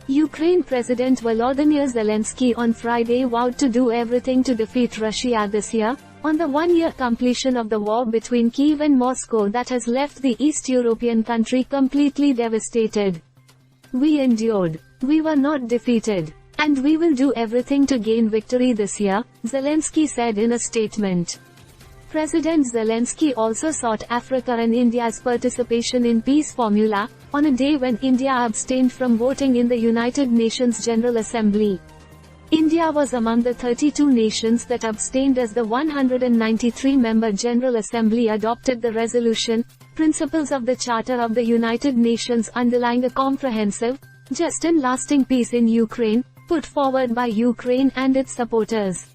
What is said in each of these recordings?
Ukraine President Volodymyr Zelensky on Friday vowed to do everything to defeat Russia this year, on the one-year completion of the war between Kyiv and Moscow that has left the East European country completely devastated. We endured. We were not defeated. And we will do everything to gain victory this year, Zelensky said in a statement. President Zelensky also sought Africa and India's participation in peace formula, on a day when India abstained from voting in the United Nations General Assembly. India was among the 32 nations that abstained as the 193-member General Assembly adopted the resolution, Principles of the Charter of the United Nations underlying a comprehensive, just and lasting peace in Ukraine, put forward by Ukraine and its supporters.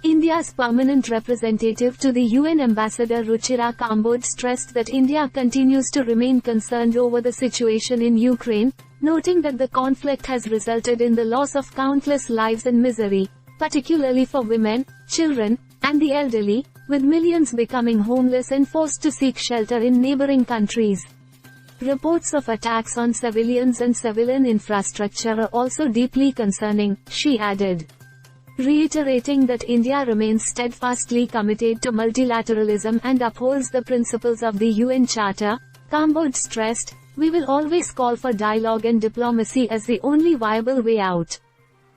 India's permanent representative to the UN Ambassador Ruchira Kambod stressed that India continues to remain concerned over the situation in Ukraine, noting that the conflict has resulted in the loss of countless lives and misery, particularly for women, children, and the elderly, with millions becoming homeless and forced to seek shelter in neighboring countries. Reports of attacks on civilians and civilian infrastructure are also deeply concerning, she added. Reiterating that India remains steadfastly committed to multilateralism and upholds the principles of the UN Charter, Kambod stressed, we will always call for dialogue and diplomacy as the only viable way out.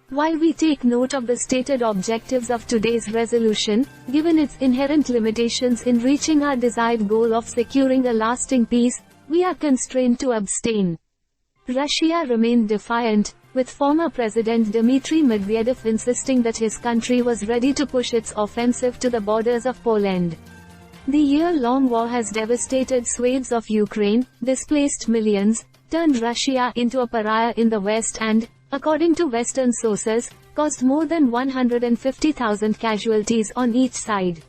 While we take note of the stated objectives of today's resolution, given its inherent limitations in reaching our desired goal of securing a lasting peace, we are constrained to abstain. Russia remained defiant, with former President Dmitry Medvedev insisting that his country was ready to push its offensive to the borders of Poland. The year-long war has devastated swathes of Ukraine, displaced millions, turned Russia into a pariah in the West and, according to Western sources, caused more than 150,000 casualties on each side.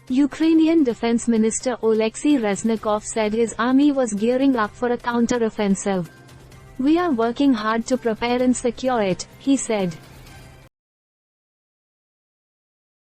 Ukrainian Defense Minister Oleksiy Reznikov said his army was gearing up for a counter-offensive. We are working hard to prepare and secure it, he said.